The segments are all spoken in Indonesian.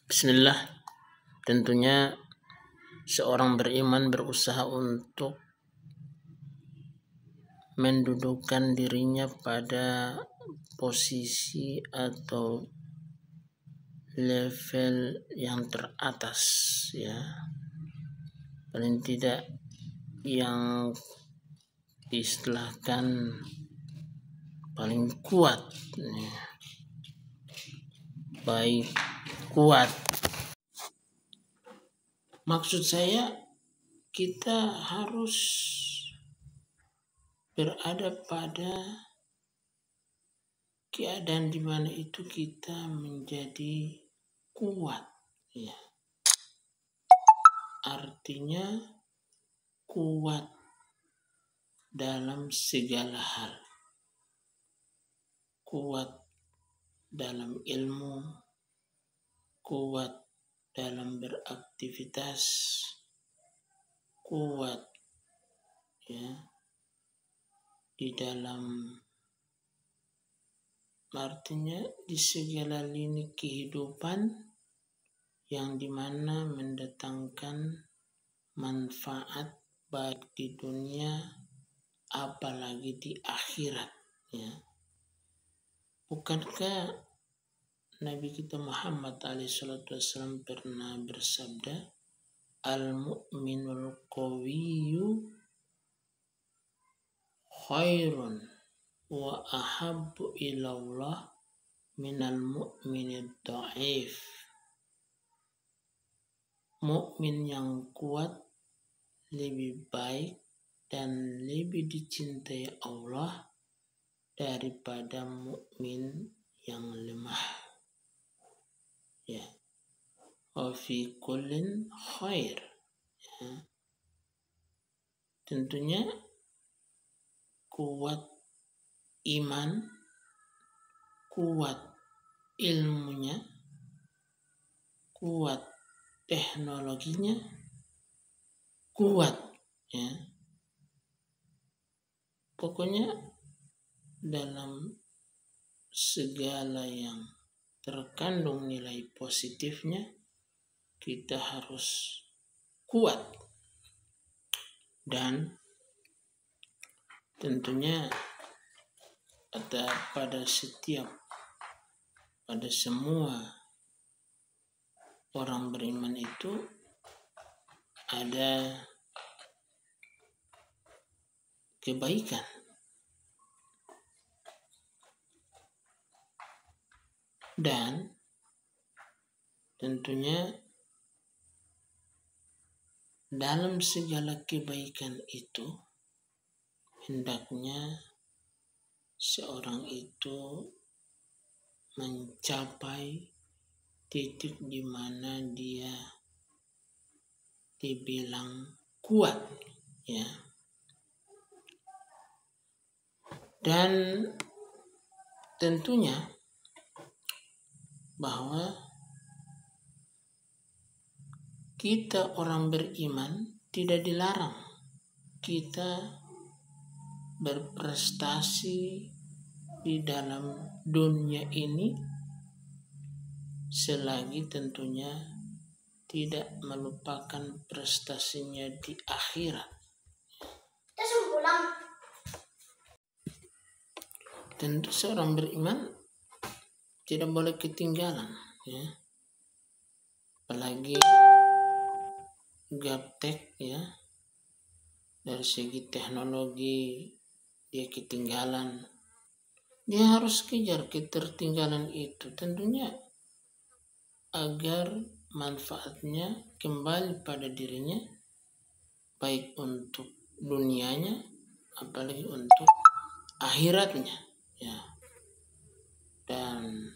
Bismillah, tentunya seorang beriman berusaha untuk mendudukkan dirinya pada posisi atau level yang teratas, ya, paling tidak yang diistilahkan paling kuat, baik kuat. Maksud saya, kita harus berada pada keadaan di mana itu kita menjadi kuat, ya. Artinya kuat dalam segala hal, kuat dalam ilmu, kuat dalam beraktivitas, kuat, ya, di dalam, artinya di segala lini kehidupan yang dimana mendatangkan manfaat baik di dunia apalagi di akhirat, ya. Bukankah Nabi kita Muhammad SAW pernah bersabda, al-mu'minul qawiyyu khairun wa ahabbu ilallah minal mu'minid dha'if. Mukmin yang kuat lebih baik dan lebih dicintai Allah daripada mukmin yang lemah, ya. Wa fi kullin khair, ya. Tentunya kuat iman, kuat ilmunya, kuat teknologinya, kuat, ya. Pokoknya dalam segala yang terkandung nilai positifnya kita harus kuat. Dan tentunya pada semua orang beriman itu ada kebaikan. Dan tentunya dalam segala kebaikan itu hendaknya seorang itu mencapai titik di mana dia dibilang kuat, ya. Dan tentunya bahwa kita orang beriman tidak dilarang kita berprestasi di dalam dunia ini selagi tentunya tidak melupakan prestasinya di akhirat. Tentu seorang beriman tidak boleh ketinggalan, ya. Apalagi gaptek, ya, dari segi teknologi dia ketinggalan. Dia harus kejar ketertinggalan itu, tentunya agar manfaatnya kembali pada dirinya, baik untuk dunianya apalagi untuk akhiratnya, ya. Dan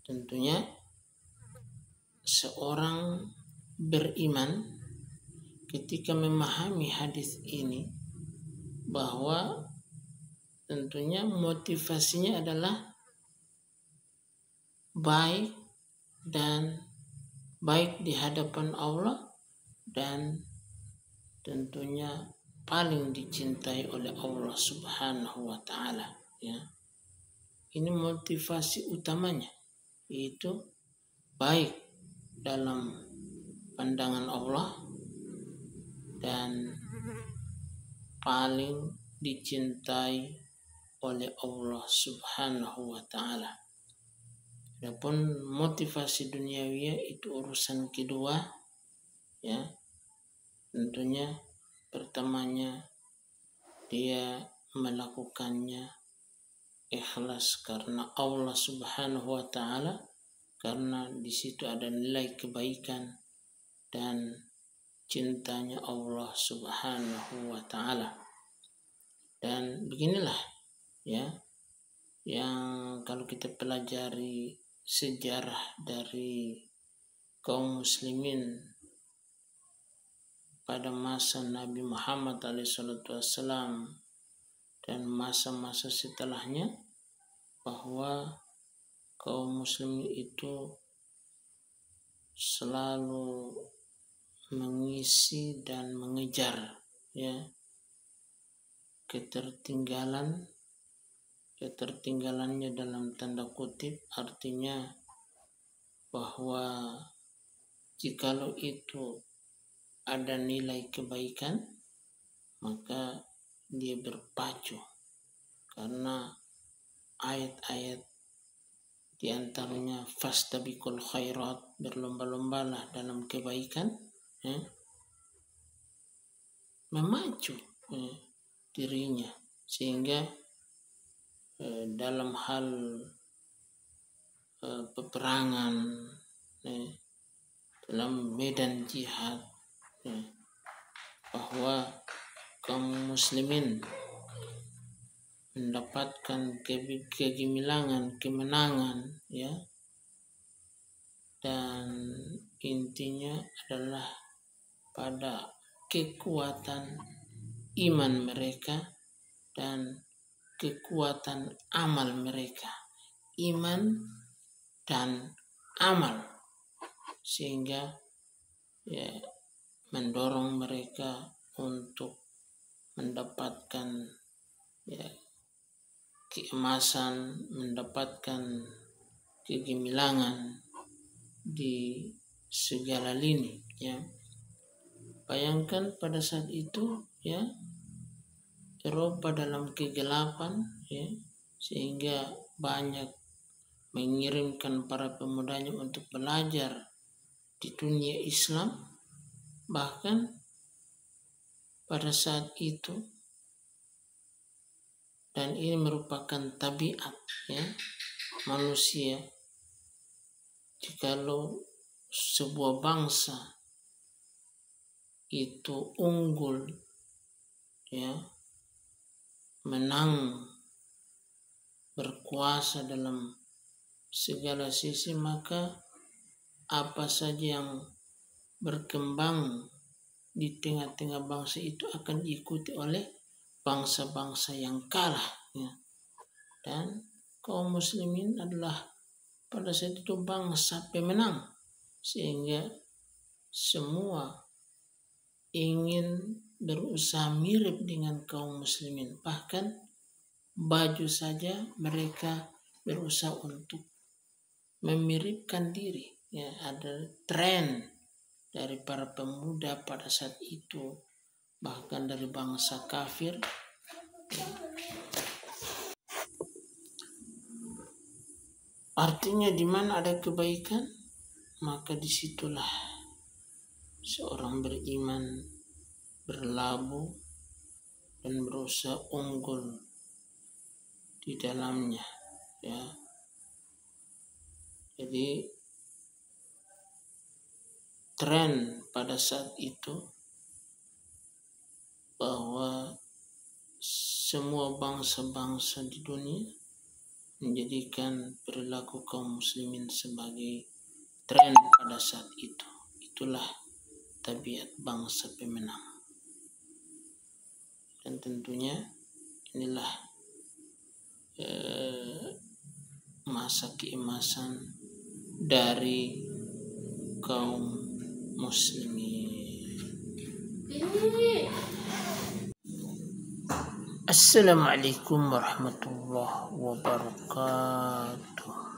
tentunya seorang beriman ketika memahami hadis ini bahwa tentunya motivasinya adalah baik di hadapan Allah dan tentunya paling dicintai oleh Allah Subhanahu wa taala, ya. Ini motivasi utamanya, yaitu baik dalam pandangan Allah dan paling dicintai oleh Allah Subhanahu wa ta'ala. Adapun motivasi duniawi itu urusan kedua, ya. Tentunya pertamanya dia melakukannya ikhlas karena Allah Subhanahu wa ta'ala, karena di situ ada nilai kebaikan dan cintanya Allah Subhanahu wa ta'ala. Dan beginilah, ya, yang kalau kita pelajari sejarah dari kaum muslimin pada masa Nabi Muhammad SAW dan masa-masa setelahnya, bahwa kaum muslimin itu selalu mengisi dan mengejar, ya, ketertinggalannya dalam tanda kutip, artinya bahwa jikalau itu ada nilai kebaikan maka dia berpacu, karena ayat-ayat diantaranya fastabiqul khairat, berlomba-lombalah dalam kebaikan, ya, memacu dirinya, sehingga dalam hal peperangan, dalam medan jihad, bahwa kaum muslimin mendapatkan kegemilangan, kemenangan, ya, dan intinya adalah pada kekuatan iman mereka dan kekuatan amal mereka, iman dan amal, sehingga, ya, mendorong mereka untuk mendapatkan, ya, keemasan, mendapatkan kegemilangan di segala lini, ya. Bayangkan pada saat itu, ya, Eropa dalam kegelapan, ya, sehingga banyak mengirimkan para pemudanya untuk belajar di dunia Islam. Bahkan pada saat itu, dan ini merupakan tabiat, ya, manusia, jikalau sebuah bangsa itu unggul, ya, menang, berkuasa dalam segala sisi, maka apa saja yang berkembang di tengah-tengah bangsa itu akan diikuti oleh bangsa-bangsa yang kalah, ya. Dan kaum muslimin adalah pada saat itu bangsa pemenang, sehingga semua ingin berusaha mirip dengan kaum muslimin. Bahkan baju saja mereka berusaha untuk memiripkan diri, ya. Ada tren dari para pemuda pada saat itu, bahkan dari bangsa kafir, ya. Artinya di mana ada kebaikan, maka disitulah seorang beriman berlabuh dan berusaha unggul di dalamnya, ya. Jadi tren pada saat itu bahwa semua bangsa-bangsa di dunia menjadikan perilaku kaum muslimin sebagai tren pada saat itu. Itulah tabiat bangsa pemenang. Dan tentunya inilah masa keemasan dari kaum muslimin. Assalamualaikum warahmatullahi wabarakatuh.